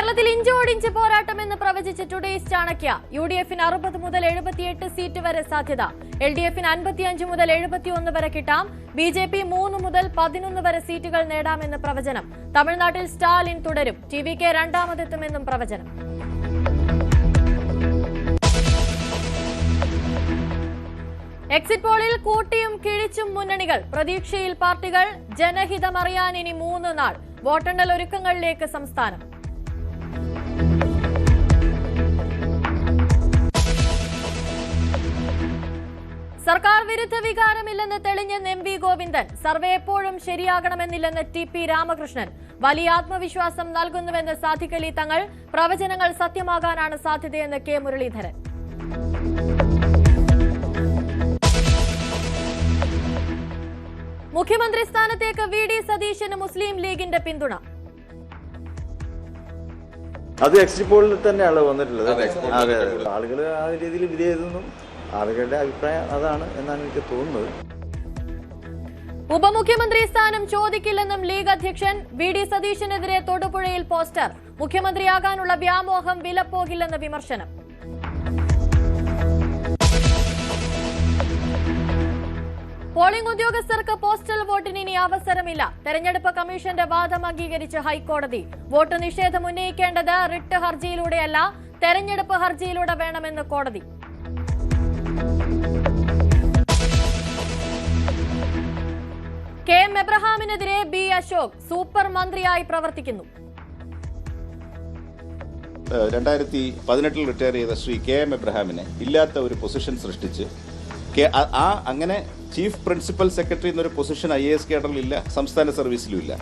കേരളത്തിൽ ഇഞ്ചോടിഞ്ച് പോരാട്ടമെന്ന് പ്രവചിച്ച ടുഡേയ്സ് ചാണക്യ യുഡിഎഫിന് 60 മുതൽ 78 സീറ്റ് വരെ സാധ്യത. എൽഡിഎഫിന് 55 മുതൽ 71 വരെ കിട്ടാം. ബിജെപി 3 മുതൽ 11 വരെ സീറ്റുകൾ നേടാമെന്ന് പ്രവചനം. തമിഴ്നാട്ടിൽ സ്റ്റാലിൻ തുടരും. ടിവികെ രണ്ടാമതെത്തുമെന്നും പ്രവചനം. എക്സിറ്റ് പോളിൽ കൂട്ടിയും കിഴിച്ചും മുന്നണികൾ. പ്രതീക്ഷയിൽ പാർട്ടികൾ. ജനഹിതമറിയാൻ ഇനി 3 നാൾ. വോട്ടെണ്ണൽ ഒരുക്കങ്ങളിലേക്ക് സംസ്ഥാനം. സർക്കാർ വിരുദ്ധ വികാരമില്ലെന്ന് തെളിഞ്ഞ എം.വി. ഗോവിന്ദൻ. സർവേ എപ്പോഴും ശരിയാകണമെന്നില്ലെന്ന് ടി.പി. രാമകൃഷ്ണൻ. വലിയ ആത്മവിശ്വാസം നൽകുന്നുവെന്ന് സാദിഖ് അലി തങ്ങൾ. പ്രവചനങ്ങൾ സത്യമാകാനാണ് സാധ്യതയെന്ന് കെ. മുരളീധരൻ. മുഖ്യമന്ത്രി സ്ഥാനത്തേക്ക് വി.ഡി. സതീശന് മുസ്ലിം ലീഗിന്റെ പിന്തുണ. അത് എക്സിറ്റ് പോളിൽ തന്നെയാണ് വന്നിട്ടുള്ളത്. ആളുകൾ ആ രീതിയിൽ വിധേയതെന്നും ആളുകളുടെ അഭിപ്രായം അതാണ് എന്നാണ് എനിക്ക് തോന്നുന്നത്. ഉപമുഖ്യമന്ത്രി സ്ഥാനം ചോദിക്കില്ലെന്നും ലീഗ് അധ്യക്ഷൻ. വി.ഡി. സതീശനെതിരെ തൊടുപുഴയിൽ പോസ്റ്റർ. മുഖ്യമന്ത്രിയാകാനുള്ള വ്യാമോഹം വിലപ്പോകില്ലെന്ന് വിമർശനം. പോളിംഗ് ഉദ്യോഗസ്ഥർക്ക് പോസ്റ്റൽ വോട്ടിന് ഇനി അവസരമില്ല. തെരഞ്ഞെടുപ്പ് കമ്മീഷന്റെ വാദം അംഗീകരിച്ച് ഹൈക്കോടതി. വോട്ട് നിഷേധം ഉന്നയിക്കേണ്ടത് റിട്ട് ഹർജിയിലൂടെയല്ല, തെരഞ്ഞെടുപ്പ് ഹർജിയിലൂടെ വേണമെന്ന് കോടതി. കെ. എം. എബ്രഹാമിനെതിരെ ബി. അശോക്. സൂപ്പർ മന്ത്രിയായി പ്രവർത്തിക്കുന്നു. 2018 റിട്ടയർ ചെയ്ത ശ്രീ കെ. എം. എബ്രഹാമിനെ ഇല്ലാത്ത ഒരു പൊസിഷൻ സൃഷ്ടിച്ച് അങ്ങനെ ചീഫ് പ്രിൻസിപ്പൽ സെക്രട്ടറി എന്നൊരു പൊസിഷൻ IAS കേഡറിലില്ല, സംസ്ഥാന സർവീസിലും ഇല്ല.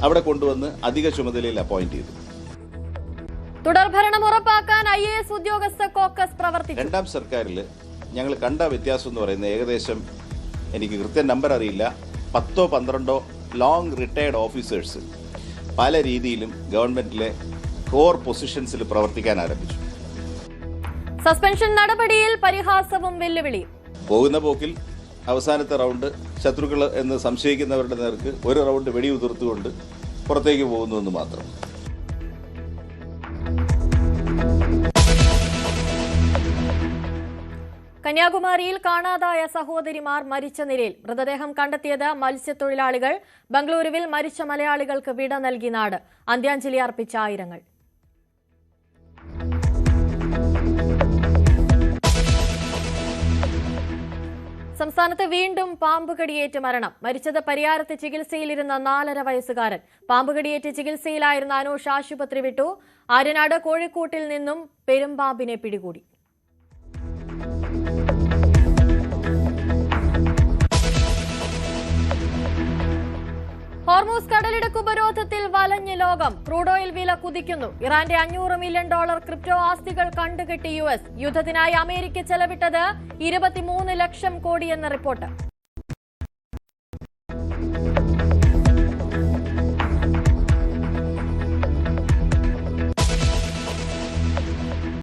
അവിടെ കൊണ്ടുവന്ന് അധിക ചുമതലയിൽ അപ്പോയിന്റ് ചെയ്തു. തുടർഭരണം ഉറപ്പാക്കാൻ IAS ഉദ്യോഗസ്ഥ കോക്കസ് പ്രവർത്തിച്ചു. രണ്ടാം സർക്കാരിൽ ഞങ്ങൾ കണ്ട വ്യത്യാസം എന്ന് പറയുന്നത് ഏകദേശം, എനിക്ക് കൃത്യം നമ്പർ അറിയില്ല, 10-12 ലോങ് റിട്ടയർഡ് ഓഫീസേഴ്സ് പല രീതിയിലും ഗവൺമെന്റിലെ കോർ പൊസിഷൻസിൽ പ്രവർത്തിക്കാൻ ആരംഭിച്ചു. സസ്പെൻഷൻ നടപടിയിൽ പരിഹാസവും വെല്ലുവിളിയും. പോകുന്ന പോക്കിൽ അവസാനത്തെ റൗണ്ട് ശത്രുക്കൾ എന്ന് സംശയിക്കുന്നവരുടെ നേർക്ക് ഒരു റൗണ്ട് വെടിയുതിർത്തുകൊണ്ട് പുറത്തേക്ക് പോകുന്നുവെന്ന് മാത്രം. കന്യാകുമാരിയിൽ കാണാതായ സഹോദരിമാർ മരിച്ച നിലയിൽ. മൃതദേഹം കണ്ടെത്തിയത് മത്സ്യത്തൊഴിലാളികൾ. ബംഗളൂരുവിൽ മരിച്ച മലയാളികൾക്ക് വിട നൽകി നാട്. അന്ത്യാഞ്ജലി അർപ്പിച്ച ആയിരങ്ങൾ. സംസ്ഥാനത്ത് വീണ്ടും പാമ്പുകടിയേറ്റ് മരണം. മരിച്ചത് പരിയാരത്ത് ചികിത്സയിലിരുന്ന 4.5 വയസ്സുകാരൻ. പാമ്പുകടിയേറ്റ് ചികിത്സയിലായിരുന്ന അനൂഷ് ആശുപത്രി വിട്ടു. ആര്യനാട് കോഴിക്കോട്ടിൽ നിന്നും പെരുമ്പാമ്പിനെ പിടികൂടി. ഹോർമൂസ് കടലിടുക്ക് ഉപരോധത്തിൽ വലഞ്ഞ് ലോകം. ക്രൂഡ് ഓയിൽ വില കുതിക്കുന്നു. ഇറാന്റെ $500 മില്യൺ ക്രിപ്റ്റോ ആസ്തികൾ കണ്ടുകെട്ടി US. യുദ്ധത്തിനായി അമേരിക്ക ചെലവിട്ടത് 23 ലക്ഷം കോടിയെന്ന റിപ്പോർട്ട്.